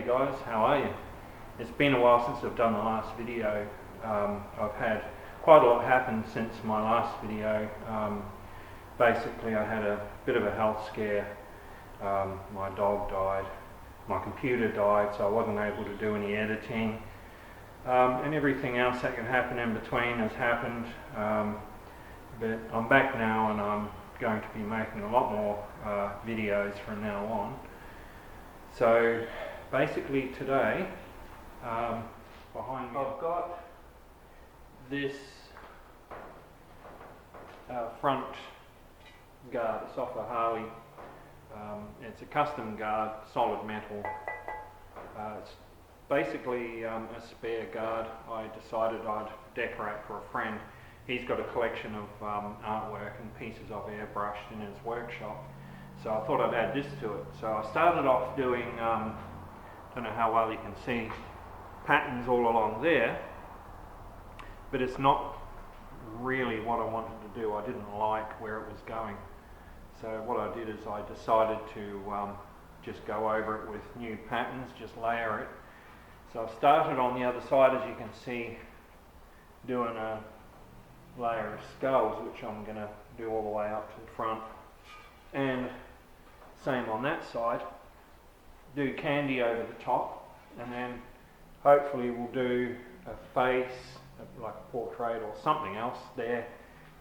you guys, how are you? It's been a while since I've done the last video. I've had quite a lot happen since my last video. Basically I had a bit of a health scare. My dog died, my computer died, so I wasn't able to do any editing. And everything else that can happen in between has happened. But I'm back now and I'm going to be making a lot more videos from now on. So basically today, behind me I've got this front guard. It's off a Harley. It's a custom guard, solid metal. It's basically a spare guard. I decided I'd decorate for a friend. He's got a collection of artwork and pieces I've airbrushed in his workshop. So I thought I'd add this to it. So I started off doing, don't know how well you can see, patterns all along there, but it's not really what I wanted to do. I didn't like where it was going. So what I did is I decided to just go over it with new patterns, just layer it. So I've started on the other side, as you can see, doing a layer of skulls, which I'm going to do all the way up to the front. And same on that side, do candy over the top, and then hopefully we'll do a face, like a portrait or something else there,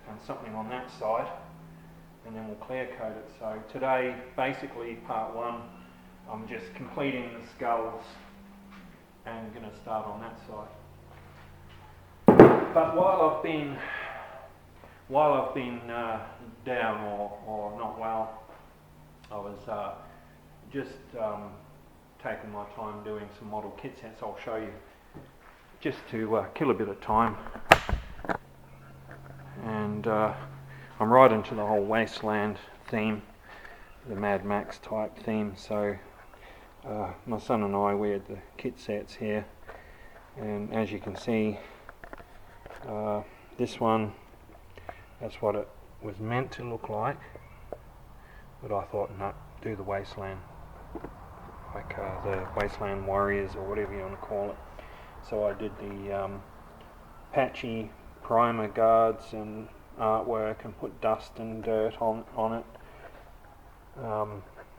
and something on that side, and then we'll clear coat it. So today, basically part one, I'm just completing the skulls and going to start on that side. But while I've been down or not well, I was just taking my time doing some model kit sets. I'll show you, just to kill a bit of time. And I'm right into the whole wasteland theme, the Mad Max type theme. So my son and I, we had the kit sets here, and as you can see, this one, that's what it was meant to look like, but I thought, no, do the wasteland, like the wasteland warriors or whatever you want to call it. So I did the patchy primer guards and artwork and put dust and dirt on it.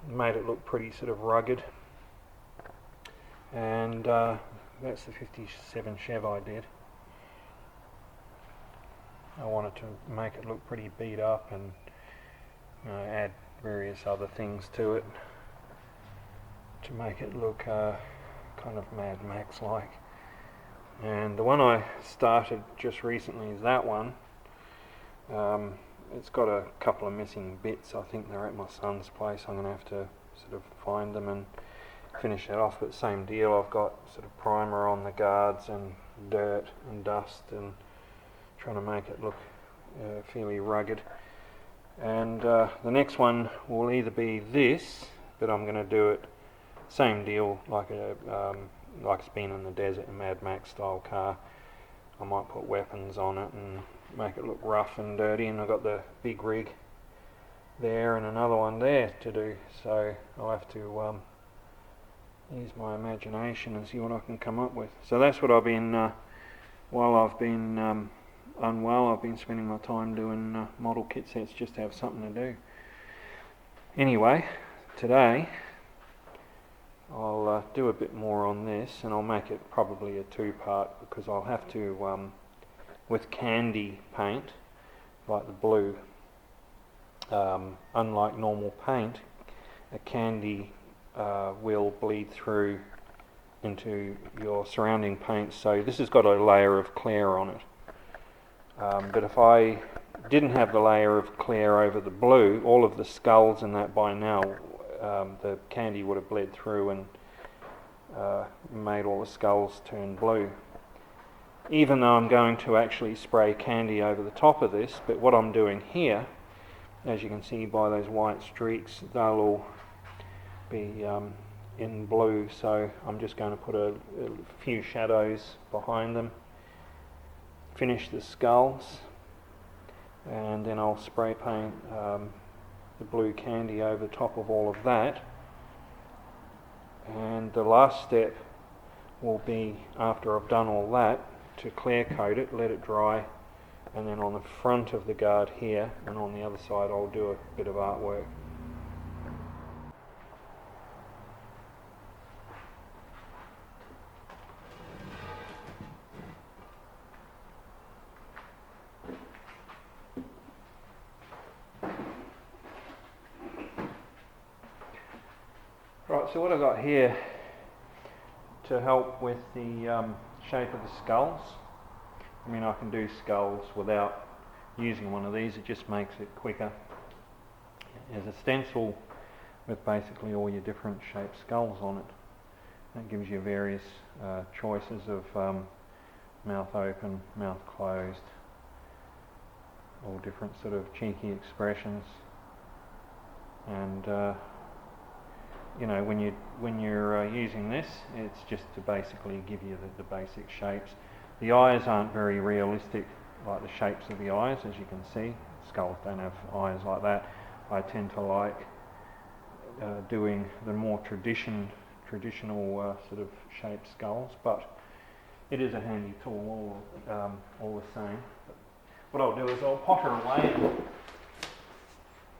Made it look pretty sort of rugged. And that's the 57 Chev I did. I wanted to make it look pretty beat up and add various other things to it to make it look kind of Mad Max like. And the one I started just recently is that one. It's got a couple of missing bits. I think they're at my son's place. I'm going to have to sort of find them and finish that off, but same deal. I've got sort of primer on the guards and dirt and dust and trying to make it look fairly rugged. And the next one will either be this, but I'm going to do it same deal, like it's been in the desert, a Mad Max style car. I might put weapons on it and make it look rough and dirty, and I've got the big rig there and another one there to do, so I'll have to use my imagination and see what I can come up with. So that's what I've been, while I've been unwell, I've been spending my time doing model kit sets just to have something to do. Anyway, today I'll do a bit more on this, and I'll make it probably a two-part, because I'll have to, with candy paint, like the blue, unlike normal paint, a candy will bleed through into your surrounding paint. So this has got a layer of clear on it. But if I didn't have the layer of clear over the blue, all of the skulls and that by now, the candy would have bled through and made all the skulls turn blue. Even though I'm going to actually spray candy over the top of this, but what I'm doing here, as you can see by those white streaks, they'll all be in blue, so I'm just going to put a few shadows behind them, finish the skulls, and then I'll spray paint the blue candy over top of all of that, And the last step will be, after I've done all that, to clear coat it, let it dry, and then on the front of the guard here and on the other side I'll do a bit of artwork. Right, so what I've got here to help with the shape of the skulls, I mean I can do skulls without using one of these, it just makes it quicker. There's a stencil with basically all your different shaped skulls on it. That gives you various choices of mouth open, mouth closed, all different sort of cheeky expressions. And you know, when you're using this, it's just to basically give you the basic shapes. The eyes aren't very realistic, like the shapes of the eyes, as you can see. Skulls don't have eyes like that. I tend to like doing the more traditional sort of shaped skulls, but it is a handy tool all the same. But what I'll do is I'll potter away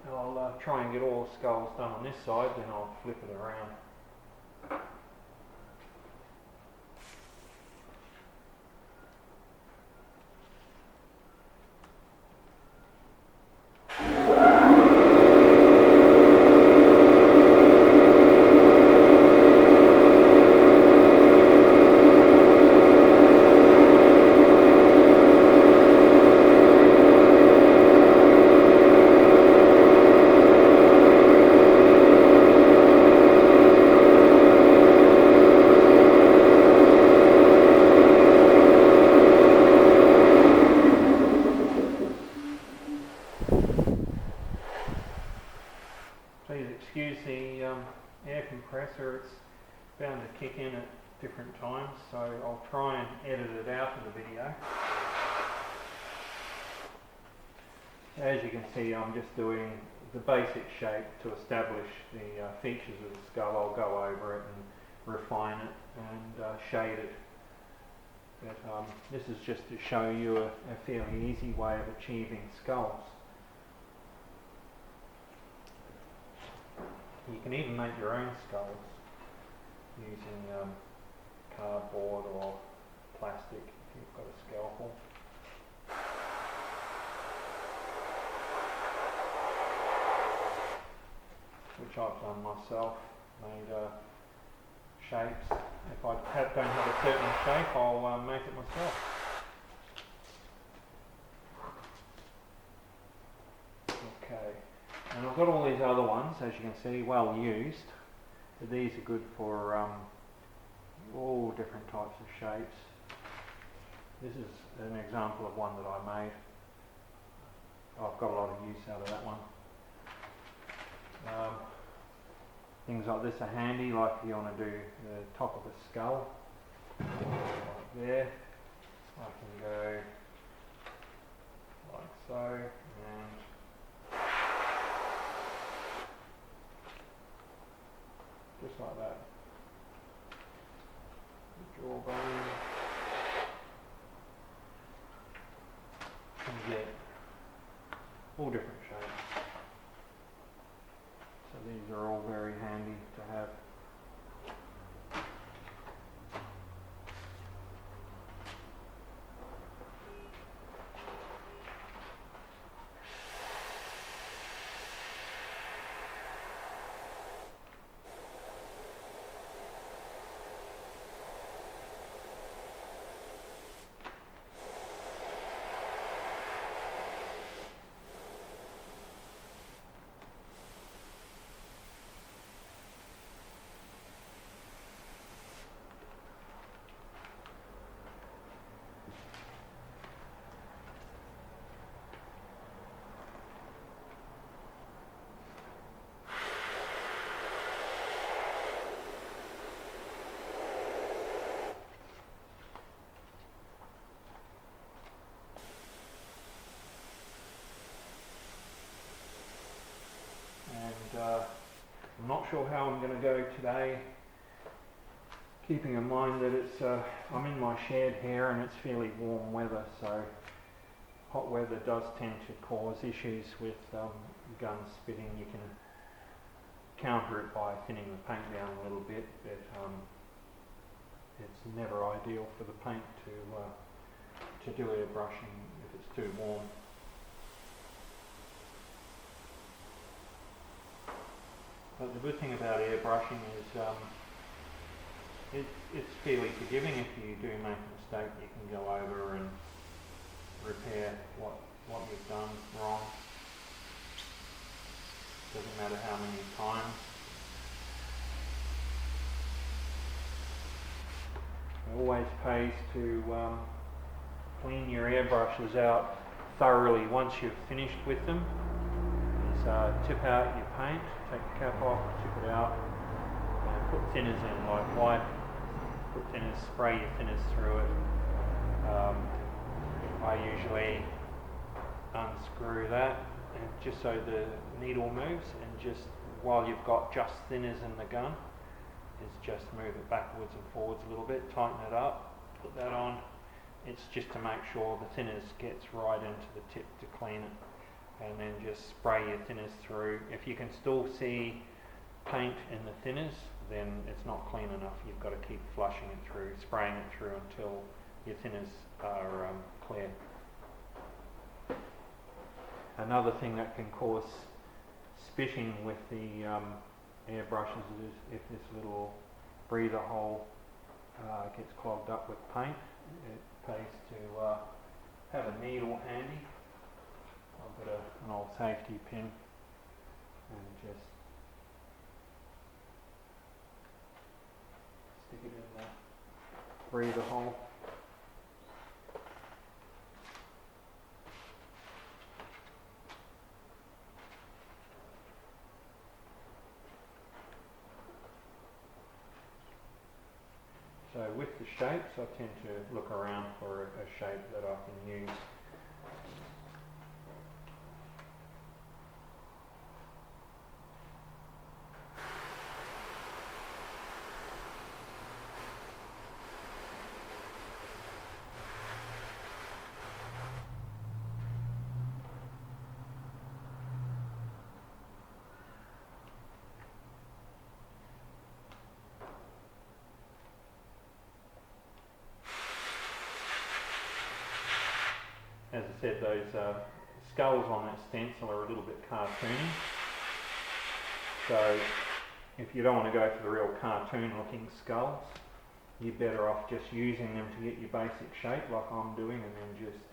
and I'll try and get all the skulls done on this side, then I'll flip it around. Please excuse the air compressor, it's bound to kick in at different times, so I'll try and edit it out of the video. As you can see, I'm just doing the basic shape to establish the features of the skull. I'll go over it and refine it and shade it. But this is just to show you a fairly easy way of achieving skulls. You can even make your own skulls using cardboard or plastic if you've got a scalpel. Which I've done myself, made shapes. If I don't have a certain shape, I'll make it myself. Okay. And I've got all these other ones, as you can see, well used. But these are good for all different types of shapes. This is an example of one that I made. I've got a lot of use out of that one. Things like this are handy, like if you want to do the top of a skull. Like there. I can go like so, and just like that. The jawbone. And get all different shapes. So these are all very handy to have. I'm not sure how I'm going to go today keeping in mind that it's I'm in my shed here and it's fairly warm weather, so hot weather does tend to cause issues with gun spitting. You can counter it by thinning the paint down a little bit, but it's never ideal for the paint to do airbrushing if it's too warm. But the good thing about airbrushing is it's fairly forgiving. If you do make a mistake, you can go over and repair what you've done wrong. Doesn't matter how many times. It always pays to clean your airbrushes out thoroughly once you've finished with them. Tip out your paint, take the cap off, tip it out, and put thinners in like white. Put thinners, spray your thinners through it. I usually unscrew that, and just so the needle moves, and just while you've got just thinners in the gun, is just move it backwards and forwards a little bit, tighten it up, put that on. It's just to make sure the thinners gets right into the tip to clean it. And then just spray your thinners through. If you can still see paint in the thinners, then it's not clean enough. You've got to keep flushing it through, spraying it through until your thinners are clear. Another thing that can cause spitting with the airbrushes is if this little breather hole gets clogged up with paint. It pays to have a needle handy. I've got an old safety pin and just stick it in the breather hole. So with the shapes, I tend to look around for a shape that I can use. As I said, those skulls on that stencil are a little bit cartoony. So if you don't want to go for the real cartoon looking skulls, you're better off just using them to get your basic shape like I'm doing, and then just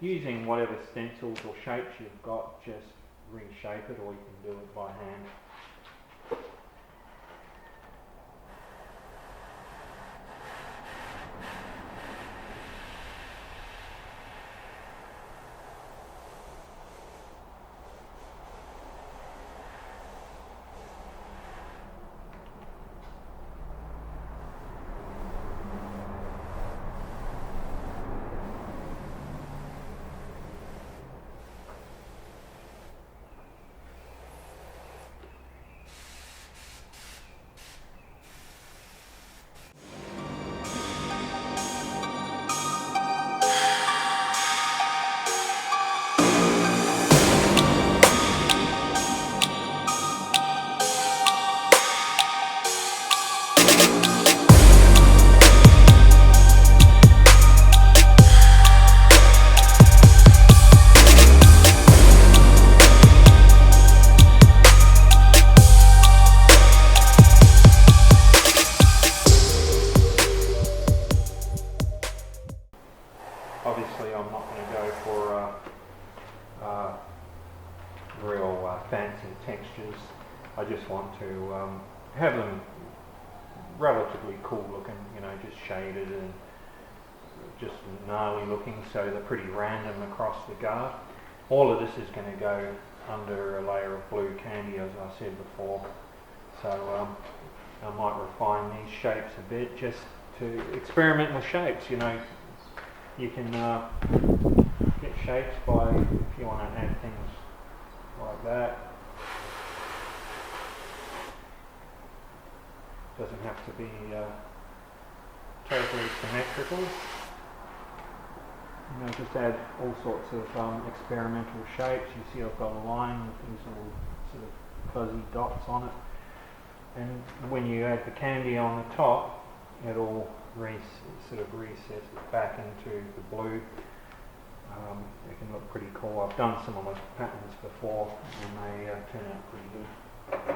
using whatever stencils or shapes you've got, just reshape it, or you can do it by hand. Obviously I'm not going to go for real fancy textures. I just want to have them relatively cool looking, you know, just shaded and just gnarly looking, so they're pretty random across the guard. All of this is going to go under a layer of blue candy, as I said before. So I might refine these shapes a bit just to experiment with shapes. You know, you can get shapes by, if you want to add things like that. Doesn't have to be totally symmetrical. You know, just add all sorts of experimental shapes. You see I've got a line with these little sort of fuzzy dots on it. And when you add the candy on the top, it all sort of recesses back into the blue. It can look pretty cool. I've done some of my patterns before and they turn out pretty good.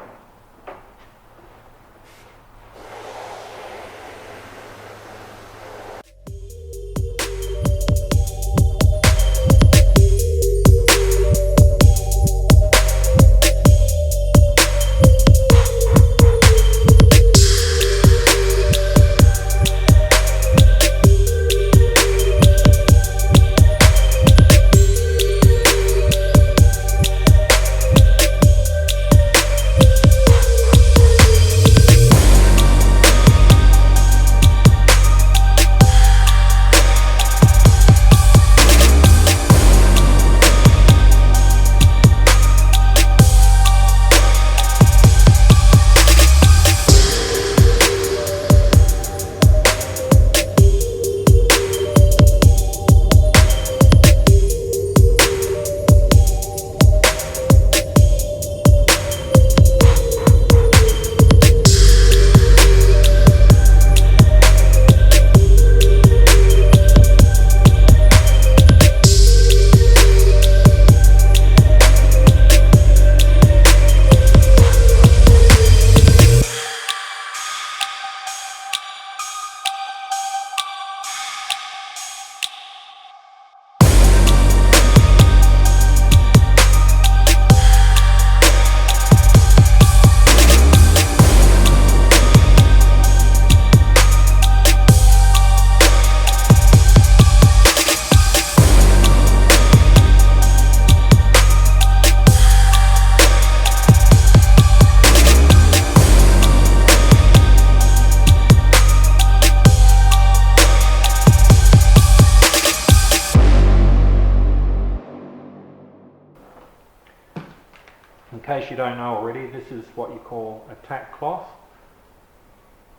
In case you don't know already, this is what you call a tack cloth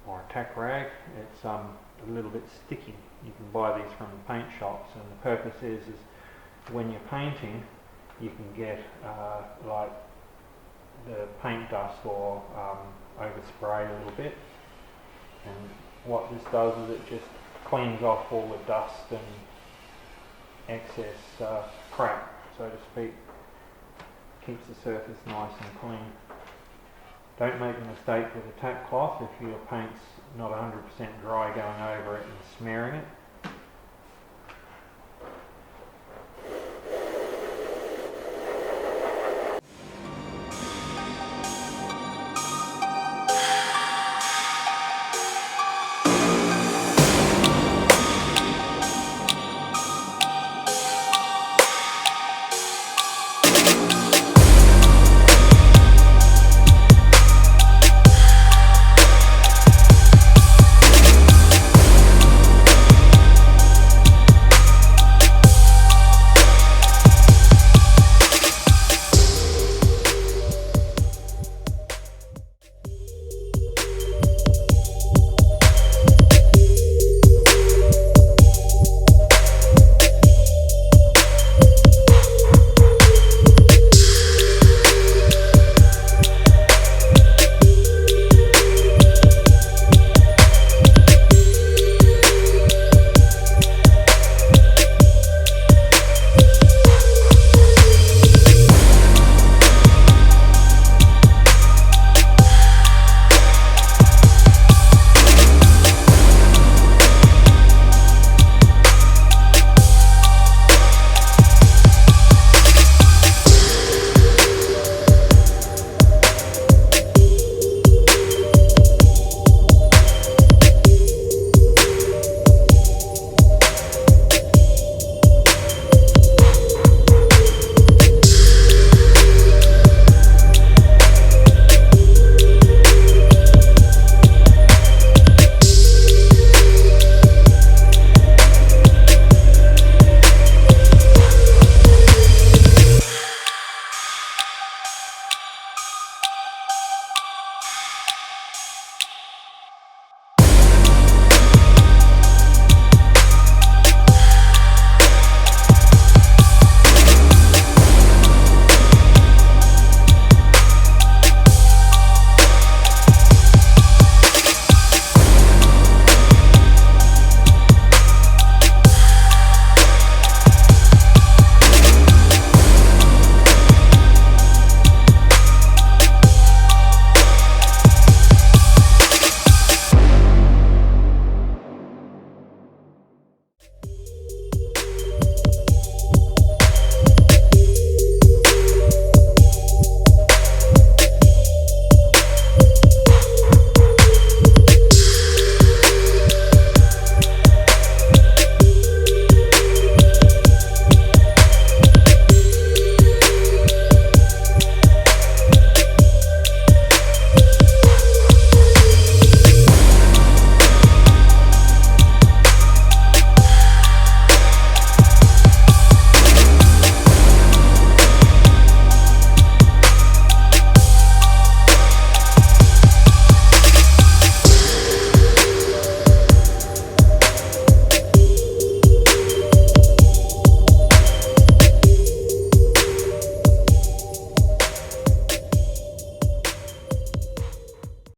or a tack rag. It's a little bit sticky. You can buy these from the paint shops, and the purpose is when you're painting you can get like the paint dust or overspray a little bit, and what this does is it just cleans off all the dust and excess crap, so to speak. Keeps the surface nice and clean. Don't make a mistake with a tack cloth if your paint's not 100% dry going over it and smearing it.